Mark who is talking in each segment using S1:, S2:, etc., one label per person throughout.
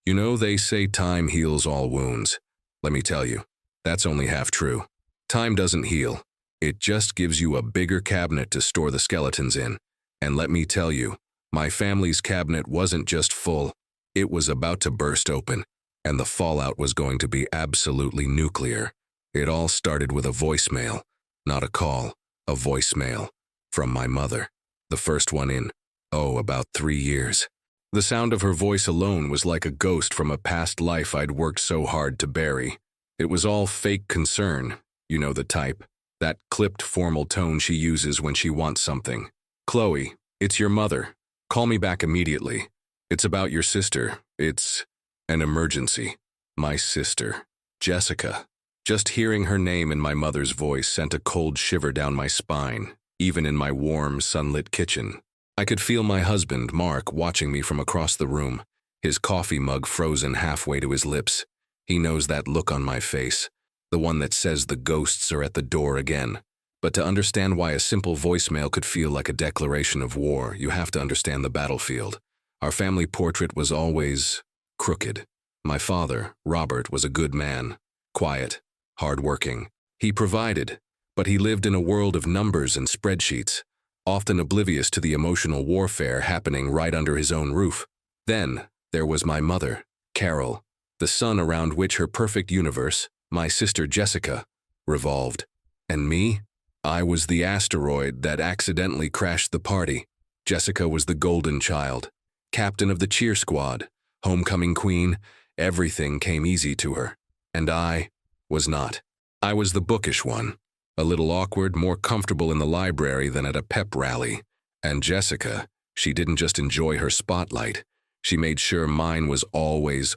S1: You know, they say time heals all wounds. Let me tell you, that's only half true. Time doesn't heal. It just gives you a bigger cabinet to store the skeletons in. And let me tell you, my family's cabinet wasn't just full, it was about to burst open, and the fallout was going to be absolutely nuclear. It all started with a voicemail, not a call, a voicemail, from my mother. The first one in, about 3 years. The sound of her voice alone was like a ghost from a past life I'd worked so hard to bury. It was all fake concern, you know the type, that clipped formal tone she uses when she wants something. "Chloe, it's your mother. Call me back immediately. It's about your sister. It's an emergency." My sister, Jessica. Just hearing her name in my mother's voice sent a cold shiver down my spine, even in my warm, sunlit kitchen. I could feel my husband, Mark, watching me from across the room, his coffee mug frozen halfway to his lips. He knows that look on my face, the one that says the ghosts are at the door again. But to understand why a simple voicemail could feel like a declaration of war, you have to understand the battlefield. Our family portrait was always crooked. My father, Robert, was a good man, quiet, hard-working. He provided, but he lived in a world of numbers and spreadsheets, often oblivious to the emotional warfare happening right under his own roof. Then, there was my mother, Carol, the sun around which her perfect universe, my sister Jessica, revolved. And me? I was the asteroid that accidentally crashed the party. Jessica was the golden child, captain of the cheer squad, homecoming queen. Everything came easy to her. And I was not. I was the bookish one. A little awkward, more comfortable in the library than at a pep rally. And Jessica, she didn't just enjoy her spotlight. She made sure mine was always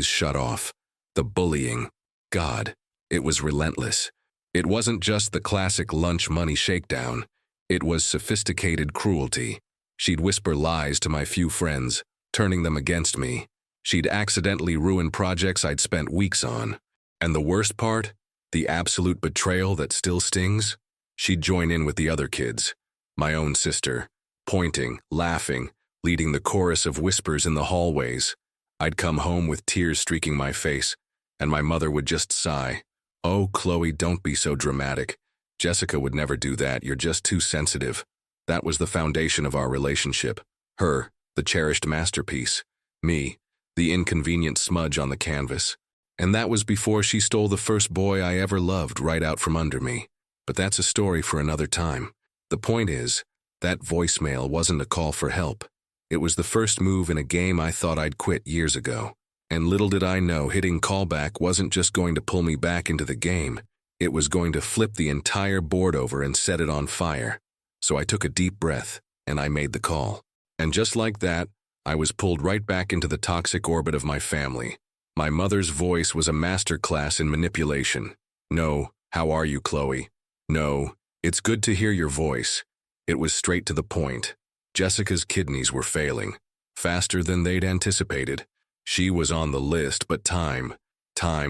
S1: shut off. The bullying. God, it was relentless. It wasn't just the classic lunch money shakedown. It was sophisticated cruelty. She'd whisper lies to my few friends, turning them against me. She'd accidentally ruin projects I'd spent weeks on. And the worst part? The absolute betrayal that still stings? She'd join in with the other kids, my own sister, pointing, laughing, leading the chorus of whispers in the hallways. I'd come home with tears streaking my face, and my mother would just sigh. "Oh, Chloe, don't be so dramatic. Jessica would never do that. You're just too sensitive." That was the foundation of our relationship. Her, the cherished masterpiece. Me, the inconvenient smudge on the canvas. And that was before she stole the first boy I ever loved right out from under me. But that's a story for another time. The point is, that voicemail wasn't a call for help. It was the first move in a game I thought I'd quit years ago. And little did I know hitting callback wasn't just going to pull me back into the game. It was going to flip the entire board over and set it on fire. So I took a deep breath, and I made the call. And just like that, I was pulled right back into the toxic orbit of my family. My mother's voice was a masterclass in manipulation. "No, how are you, Chloe? No, it's good to hear your voice." It was straight to the point. Jessica's kidneys were failing, faster than they'd anticipated. She was on the list, but time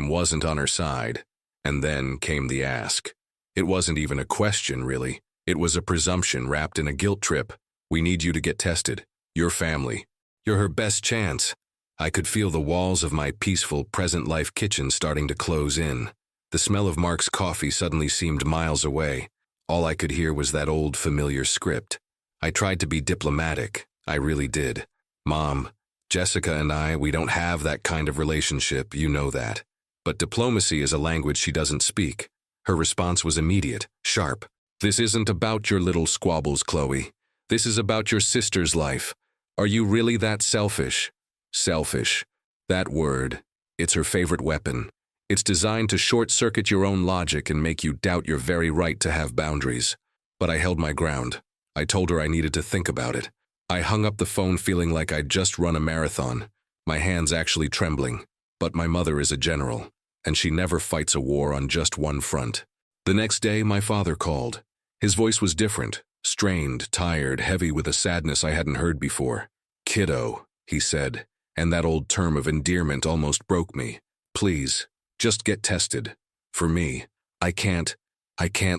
S1: wasn't on her side. And then came the ask. It wasn't even a question, really. It was a presumption wrapped in a guilt trip. "We need you to get tested. Your family. You're her best chance." I could feel the walls of my peaceful, present-life kitchen starting to close in. The smell of Mark's coffee suddenly seemed miles away. All I could hear was that old, familiar script. I tried to be diplomatic. I really did. "Mom, Jessica and we don't have that kind of relationship, you know that. But diplomacy is a language she doesn't speak." Her response was immediate, sharp. "This isn't about your little squabbles, Chloe. This is about your sister's life. Are you really that selfish?" Selfish. That word. It's her favorite weapon. It's designed to short-circuit your own logic and make you doubt your very right to have boundaries. But I held my ground. I told her I needed to think about it. I hung up the phone feeling like I'd just run a marathon, my hands actually trembling. But my mother is a general, and she never fights a war on just one front. The next day, my father called. His voice was different, strained, tired, heavy with a sadness I hadn't heard before. "Kiddo," he said, and that old term of endearment almost broke me. "Please, just get tested. For me, I can't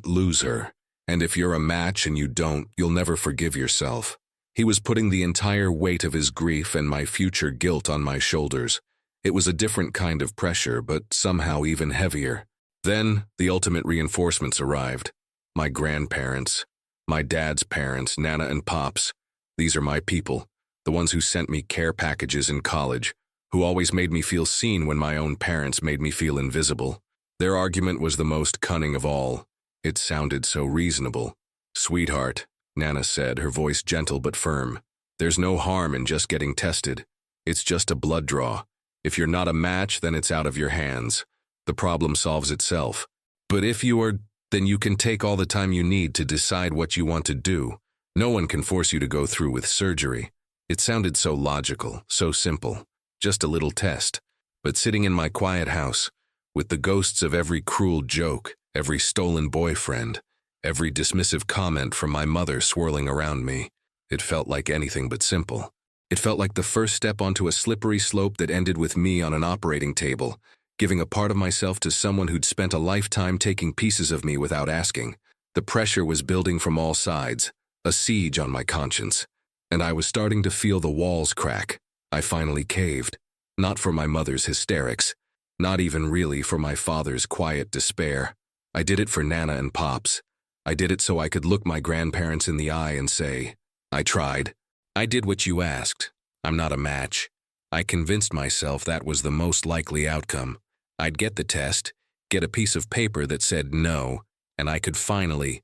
S1: lose her. And if you're a match and you don't, you'll never forgive yourself." He was putting the entire weight of his grief and my future guilt on my shoulders. It was a different kind of pressure, but somehow even heavier. Then, the ultimate reinforcements arrived. My grandparents, my dad's parents, Nana and Pops. These are my people, the ones who sent me care packages in college, who always made me feel seen when my own parents made me feel invisible. Their argument was the most cunning of all. It sounded so reasonable. "Sweetheart," Nana said, her voice gentle but firm. "There's no harm in just getting tested. It's just a blood draw. If you're not a match, then it's out of your hands. The problem solves itself. But if you are, then you can take all the time you need to decide what you want to do. No one can force you to go through with surgery." It sounded so logical, so simple. Just a little test. But sitting in my quiet house, with the ghosts of every cruel joke, every stolen boyfriend, every dismissive comment from my mother swirling around me, it felt like anything but simple. It felt like the first step onto a slippery slope that ended with me on an operating table, giving a part of myself to someone who'd spent a lifetime taking pieces of me without asking. The pressure was building from all sides, a siege on my conscience, and I was starting to feel the walls crack. I finally caved, not for my mother's hysterics, not even really for my father's quiet despair. I did it for Nana and Pops. I did it so I could look my grandparents in the eye and say, "I tried. I did what you asked. I'm not a match." I convinced myself that was the most likely outcome. I'd get the test, get a piece of paper that said no, and I could finally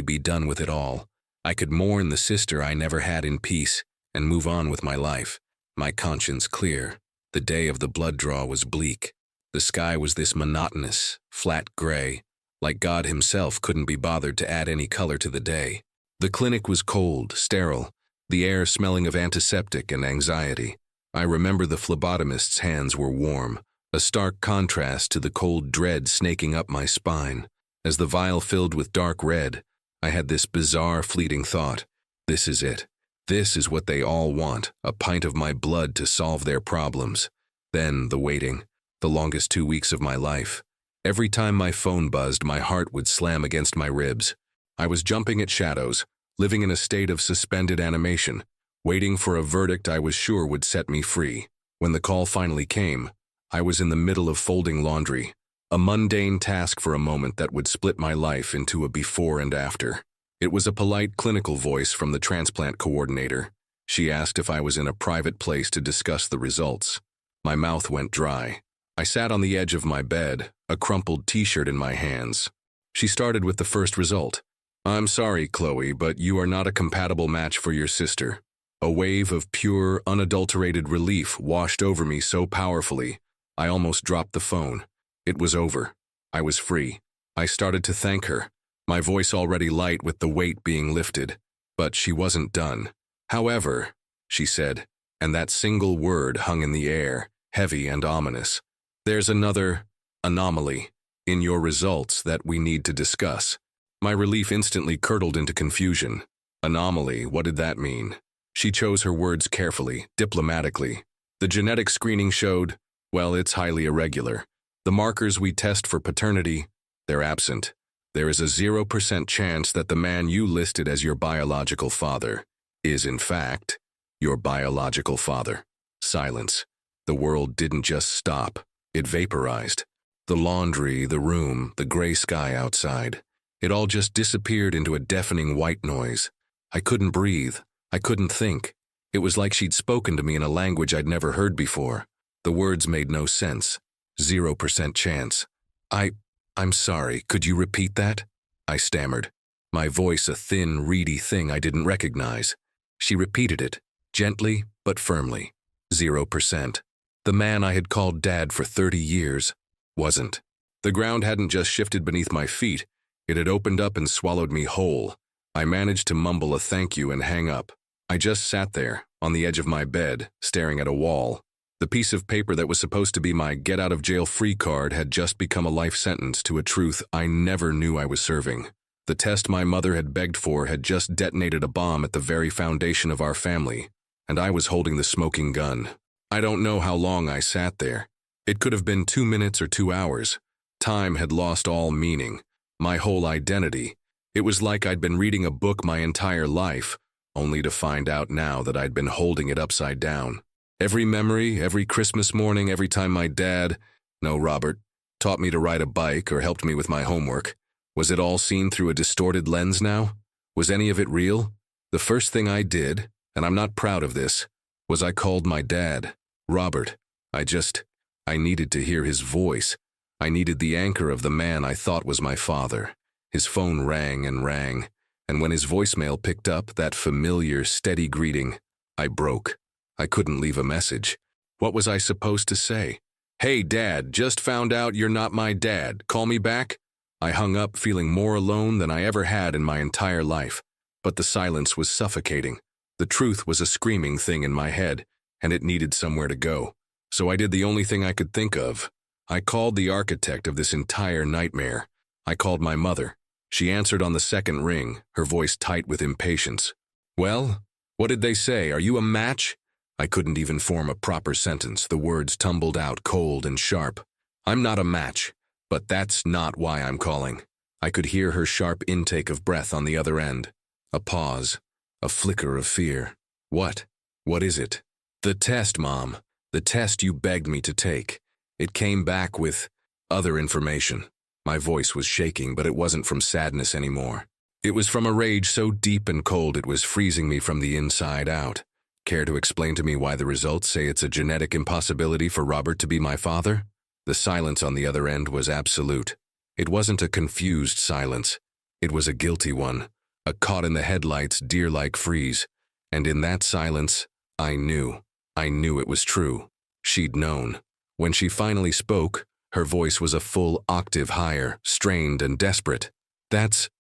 S1: be done with it all. I could mourn the sister I never had in peace and move on with my life, my conscience clear. The day of the blood draw was bleak. The sky was this monotonous, flat gray, like God himself couldn't be bothered to add any color to the day. The clinic was cold, sterile, the air smelling of antiseptic and anxiety. I remember the phlebotomist's hands were warm, a stark contrast to the cold dread snaking up my spine. As the vial filled with dark red, I had this bizarre fleeting thought. This is it. This is what they all want, a pint of my blood to solve their problems. Then the waiting, the longest 2 weeks of my life. Every time my phone buzzed, my heart would slam against my ribs. I was jumping at shadows, living in a state of suspended animation, waiting for a verdict I was sure would set me free. When the call finally came, I was in the middle of folding laundry, a mundane task for a moment that would split my life into a before and after. It was a polite clinical voice from the transplant coordinator. She asked if I was in a private place to discuss the results. My mouth went dry. I sat on the edge of my bed, a crumpled t-shirt in my hands. She started with the first result. "I'm sorry, Chloe, but you are not a compatible match for your sister." A wave of pure, unadulterated relief washed over me so powerfully, I almost dropped the phone. It was over. I was free. I started to thank her, my voice already light with the weight being lifted. But she wasn't done. "However," she said, and that single word hung in the air, heavy and ominous. "There's another anomaly in your results that we need to discuss." My relief instantly curdled into confusion. Anomaly, what did that mean? She chose her words carefully, diplomatically. "The genetic screening showed, well, it's highly irregular. The markers we test for paternity, they're absent. There is a 0% chance that the man you listed as your biological father is, in fact, your biological father." Silence. The world didn't just stop. It vaporized. The laundry, the room, the gray sky outside. It all just disappeared into a deafening white noise. I couldn't breathe. I couldn't think. It was like she'd spoken to me in a language I'd never heard before. The words made no sense. 0% chance. I'm sorry, could you repeat that?" I stammered, my voice a thin, reedy thing I didn't recognize. She repeated it, gently but firmly. 0%. The man I had called Dad for 30 years wasn't. The ground hadn't just shifted beneath my feet, it had opened up and swallowed me whole. I managed to mumble a thank you and hang up. I just sat there, on the edge of my bed, staring at a wall. The piece of paper that was supposed to be my get-out-of-jail-free card had just become a life sentence to a truth I never knew I was serving. The test my mother had begged for had just detonated a bomb at the very foundation of our family, and I was holding the smoking gun. I don't know how long I sat there. It could have been 2 minutes or 2 hours. Time had lost all meaning, my whole identity. It was like I'd been reading a book my entire life, only to find out now that I'd been holding it upside down. Every memory, every Christmas morning, every time my dad, no, Robert, taught me to ride a bike or helped me with my homework. Was it all seen through a distorted lens now? Was any of it real? The first thing I did, and I'm not proud of this, was I called my dad, Robert. I needed to hear his voice. I needed the anchor of the man I thought was my father. His phone rang, and when his voicemail picked up that familiar, steady greeting, I broke. I couldn't leave a message. What was I supposed to say? "Hey, Dad, just found out you're not my dad. Call me back?" I hung up feeling more alone than I ever had in my entire life. But the silence was suffocating. The truth was a screaming thing in my head, and it needed somewhere to go. So I did the only thing I could think of. I called the architect of this entire nightmare. I called my mother. She answered on the second ring, her voice tight with impatience. "Well, what did they say? Are you a match?" I couldn't even form a proper sentence. The words tumbled out cold and sharp. "I'm not a match, but that's not why I'm calling." I could hear her sharp intake of breath on the other end. A pause, a flicker of fear. "What? What is it?" "The test, Mom. The test you begged me to take. It came back with other information." My voice was shaking, but it wasn't from sadness anymore. It was from a rage so deep and cold it was freezing me from the inside out. Care to explain to me why the results say it's a genetic impossibility for Robert to be my father? The silence on the other end was absolute. It wasn't a confused silence. It was a guilty one, a caught-in-the-headlights, deer-like freeze. And in that silence, I knew it was true. She'd known. When she finally spoke, her voice was a full octave higher, strained and desperate. That's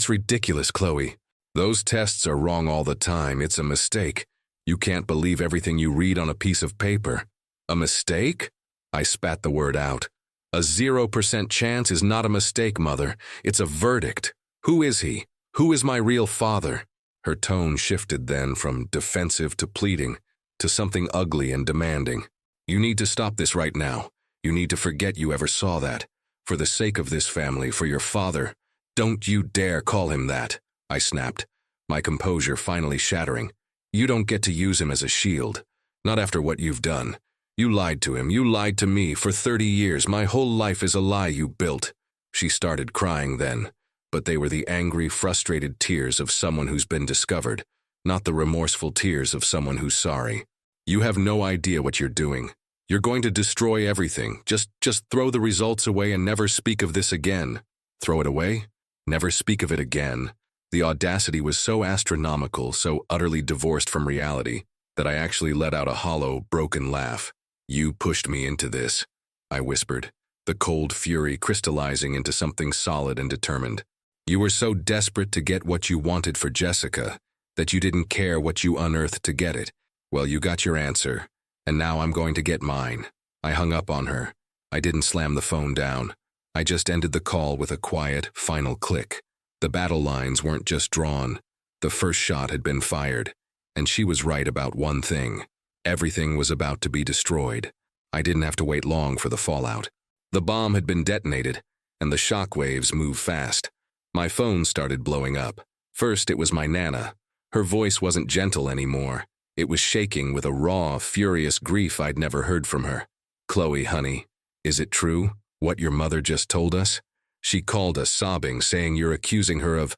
S1: ridiculous, Chloe. Those tests are wrong all the time. It's a mistake. You can't believe everything you read on a piece of paper. A mistake? I spat the word out. A 0% chance is not a mistake, Mother. It's a verdict. Who is he? Who is my real father? Her tone shifted then from defensive to pleading, to something ugly and demanding. You need to stop this right now. You need to forget you ever saw that. For the sake of this family, for your father, don't you dare call him that, I snapped, my composure finally shattering. You don't get to use him as a shield. Not after what you've done. You lied to him. You lied to me for 30 years. My whole life is a lie you built. She started crying then, but they were the angry, frustrated tears of someone who's been discovered, not the remorseful tears of someone who's sorry. You have no idea what you're doing. You're going to destroy everything. Just throw the results away and never speak of this again. Throw it away? Never speak of it again. The audacity was so astronomical, so utterly divorced from reality, that I actually let out a hollow, broken laugh. You pushed me into this, I whispered, the cold fury crystallizing into something solid and determined. You were so desperate to get what you wanted for Jessica that you didn't care what you unearthed to get it. Well, you got your answer, and now I'm going to get mine. I hung up on her. I didn't slam the phone down. I just ended the call with a quiet, final click. The battle lines weren't just drawn. The first shot had been fired, and she was right about one thing. Everything was about to be destroyed. I didn't have to wait long for the fallout. The bomb had been detonated, and the shock waves moved fast. My phone started blowing up. First, it was my Nana. Her voice wasn't gentle anymore. It was shaking with a raw, furious grief I'd never heard from her. "Chloe, honey, is it true, what your mother just told us?" She called us, sobbing, saying you're accusing her of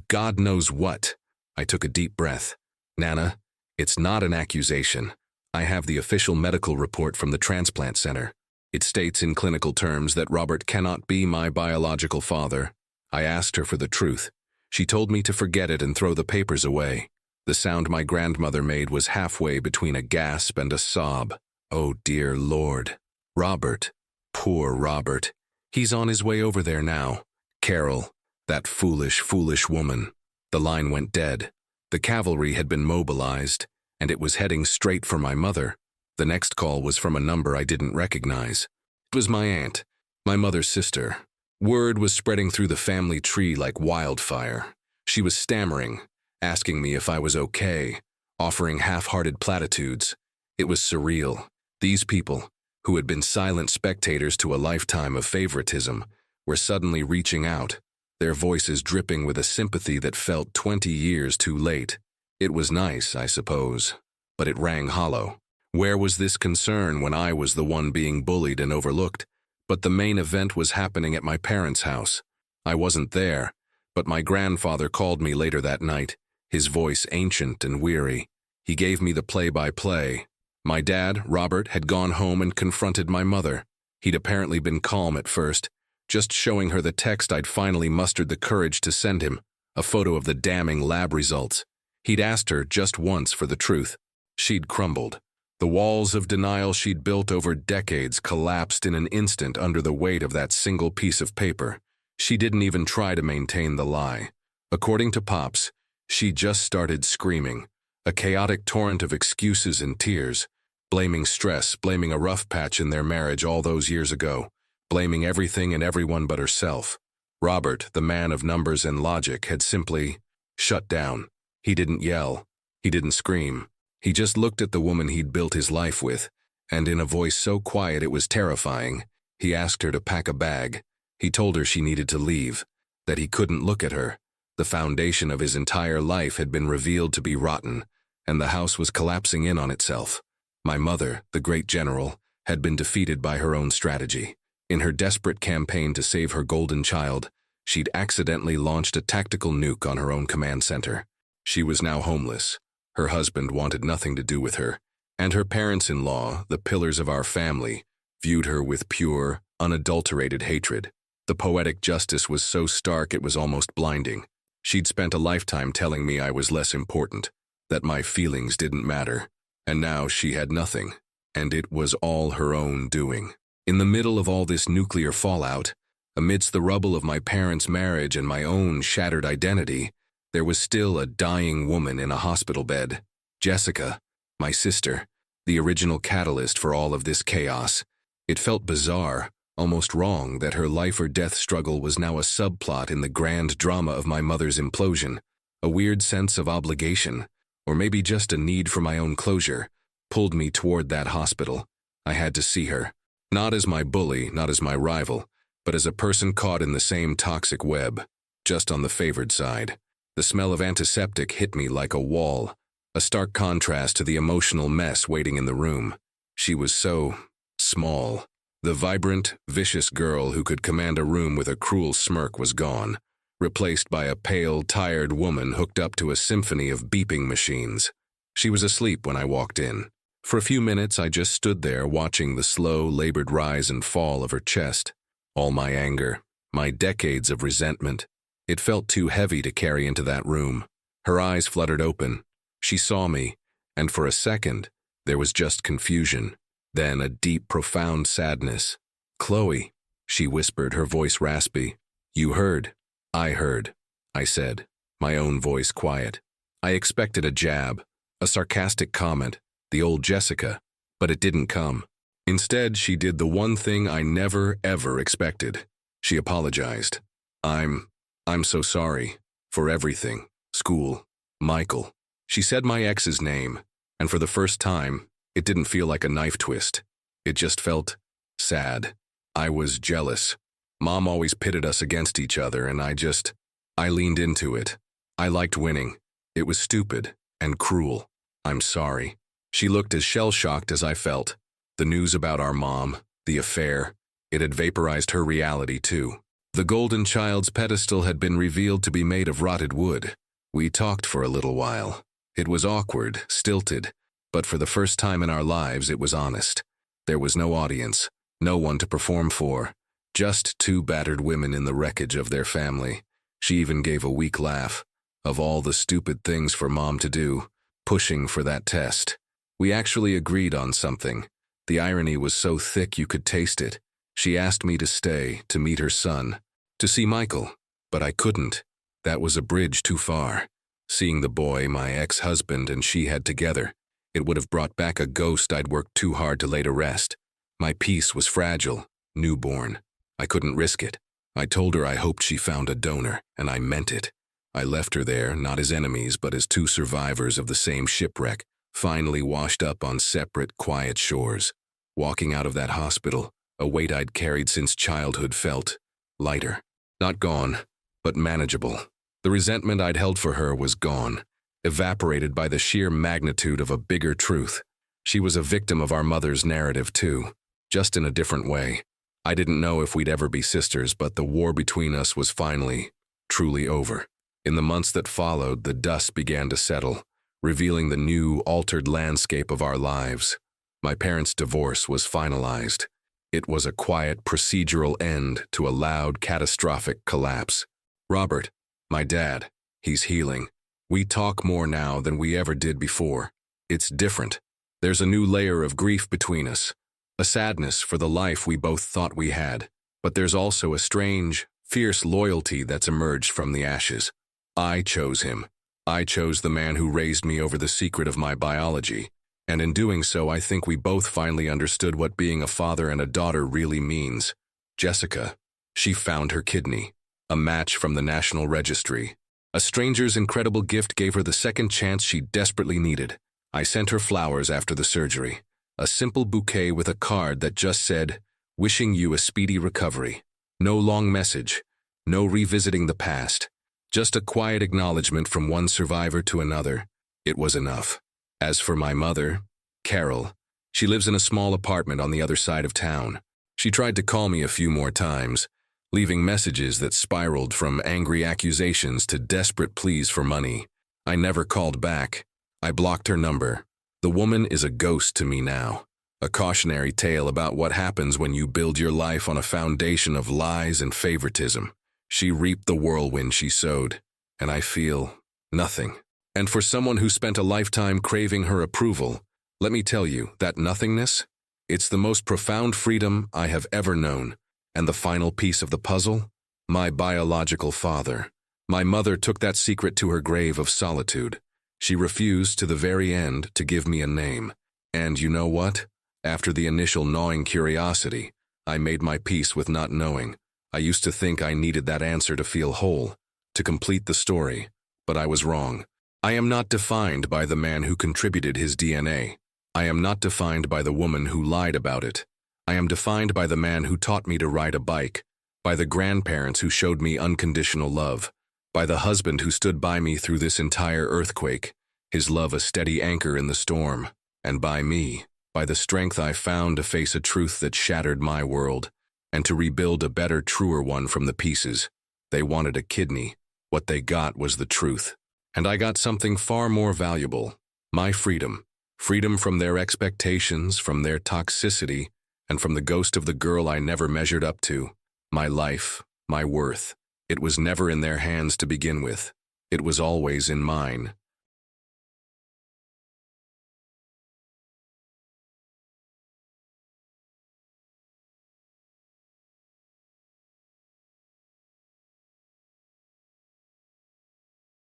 S1: God knows what. I took a deep breath. "Nana, it's not an accusation. I have the official medical report from the transplant center. It states in clinical terms that Robert cannot be my biological father." I asked her for the truth. She told me to forget it and throw the papers away. The sound my grandmother made was halfway between a gasp and a sob. Oh, dear Lord. Robert. Poor Robert. He's on his way over there now. Carol. That foolish, foolish woman. The line went dead. The cavalry had been mobilized, and it was heading straight for my mother. The next call was from a number I didn't recognize. It was my aunt, my mother's sister. Word was spreading through the family tree like wildfire. She was stammering, asking me if I was okay, offering half-hearted platitudes. It was surreal. These people, who had been silent spectators to a lifetime of favoritism, were suddenly reaching out, their voices dripping with a sympathy that felt 20 years too late. It was nice, I suppose, but it rang hollow. Where was this concern when I was the one being bullied and overlooked? But the main event was happening at my parents' house. I wasn't there, but my grandfather called me later that night, his voice ancient and weary. He gave me the play-by-play. My dad, Robert, had gone home and confronted my mother. He'd apparently been calm at first, just showing her the text I'd finally mustered the courage to send him, a photo of the damning lab results. He'd asked her just once for the truth. She'd crumbled. The walls of denial she'd built over decades collapsed in an instant under the weight of that single piece of paper. She didn't even try to maintain the lie. According to Pops, she just started screaming, a chaotic torrent of excuses and tears, blaming stress, blaming a rough patch in their marriage all those years ago, blaming everything and everyone but herself. Robert, the man of numbers and logic, had simply shut down. He didn't yell. He didn't scream. He just looked at the woman he'd built his life with, and in a voice so quiet it was terrifying, he asked her to pack a bag. He told her she needed to leave, that he couldn't look at her. The foundation of his entire life had been revealed to be rotten, and the house was collapsing in on itself. My mother, the great general, had been defeated by her own strategy. In her desperate campaign to save her golden child, she'd accidentally launched a tactical nuke on her own command center. She was now homeless. Her husband wanted nothing to do with her, and her parents-in-law, the pillars of our family, viewed her with pure, unadulterated hatred. The poetic justice was so stark it was almost blinding. She'd spent a lifetime telling me I was less important, that my feelings didn't matter, and now she had nothing, and it was all her own doing. In the middle of all this nuclear fallout, amidst the rubble of my parents' marriage and my own shattered identity, there was still a dying woman in a hospital bed. Jessica, my sister, the original catalyst for all of this chaos. It felt bizarre, almost wrong, that her life or death struggle was now a subplot in the grand drama of my mother's implosion. A weird sense of obligation, or maybe just a need for my own closure, pulled me toward that hospital. I had to see her. Not as my bully, not as my rival, but as a person caught in the same toxic web, just on the favored side. The smell of antiseptic hit me like a wall, a stark contrast to the emotional mess waiting in the room. She was so small. The vibrant, vicious girl who could command a room with a cruel smirk was gone, replaced by a pale, tired woman hooked up to a symphony of beeping machines. She was asleep when I walked in. For a few minutes, I just stood there watching the slow, labored rise and fall of her chest. All my anger, my decades of resentment. It felt too heavy to carry into that room. Her eyes fluttered open. She saw me, and for a second, there was just confusion. Then a deep, profound sadness. "Chloe," she whispered, her voice raspy. "You heard." "I heard," I said, my own voice quiet. I expected a jab, a sarcastic comment, the old Jessica, but it didn't come. Instead, she did the one thing I never, ever expected. She apologized. I'm so sorry. For everything. School. Michael. She said my ex's name, and for the first time, it didn't feel like a knife twist. It just felt sad. I was jealous. Mom always pitted us against each other, and I leaned into it. I liked winning. It was stupid and cruel. I'm sorry. She looked as shell-shocked as I felt. The news about our mom, the affair, it had vaporized her reality too. The golden child's pedestal had been revealed to be made of rotted wood. We talked for a little while. It was awkward, stilted, but for the first time in our lives it was honest. There was no audience, no one to perform for, just two battered women in the wreckage of their family. She even gave a weak laugh. Of all the stupid things for Mom to do, pushing for that test. We actually agreed on something. The irony was so thick you could taste it. She asked me to stay, to meet her son, to see Michael, but I couldn't. That was a bridge too far. Seeing the boy my ex-husband and she had together, it would have brought back a ghost I'd worked too hard to lay to rest. My peace was fragile, newborn. I couldn't risk it. I told her I hoped she found a donor, and I meant it. I left her there, not as enemies, but as two survivors of the same shipwreck, finally washed up on separate, quiet shores. Walking out of that hospital, a weight I'd carried since childhood felt lighter. Not gone, but manageable. The resentment I'd held for her was gone, evaporated by the sheer magnitude of a bigger truth. She was a victim of our mother's narrative too, just in a different way. I didn't know if we'd ever be sisters, but the war between us was finally, truly over. In the months that followed, the dust began to settle, revealing the new, altered landscape of our lives. My parents' divorce was finalized. It was a quiet, procedural end to a loud, catastrophic collapse. Robert, my dad, he's healing. We talk more now than we ever did before. It's different. There's a new layer of grief between us, a sadness for the life we both thought we had. But there's also a strange, fierce loyalty that's emerged from the ashes. I chose him. I chose the man who raised me over the secret of my biology. And in doing so, I think we both finally understood what being a father and a daughter really means. Jessica, she found her kidney, a match from the National Registry. A stranger's incredible gift gave her the second chance she desperately needed. I sent her flowers after the surgery, a simple bouquet with a card that just said, "Wishing you a speedy recovery." No long message, no revisiting the past, just a quiet acknowledgement from one survivor to another. It was enough. As for my mother, Carol, she lives in a small apartment on the other side of town. She tried to call me a few more times, leaving messages that spiraled from angry accusations to desperate pleas for money. I never called back. I blocked her number. The woman is a ghost to me now, a cautionary tale about what happens when you build your life on a foundation of lies and favoritism. She reaped the whirlwind she sowed, and I feel nothing. And for someone who spent a lifetime craving her approval, let me tell you, that nothingness, it's the most profound freedom I have ever known. And the final piece of the puzzle? My biological father. My mother took that secret to her grave of solitude. She refused to the very end to give me a name. And you know what? After the initial gnawing curiosity, I made my peace with not knowing. I used to think I needed that answer to feel whole, to complete the story, but I was wrong. I am not defined by the man who contributed his DNA. I am not defined by the woman who lied about it. I am defined by the man who taught me to ride a bike, by the grandparents who showed me unconditional love, by the husband who stood by me through this entire earthquake, his love a steady anchor in the storm, and by me, by the strength I found to face a truth that shattered my world, and to rebuild a better, truer one from the pieces. They wanted a kidney. What they got was the truth. And I got something far more valuable, my freedom. Freedom from their expectations, from their toxicity, and from the ghost of the girl I never measured up to. My life, my worth. It was never in their hands to begin with. It was always in mine.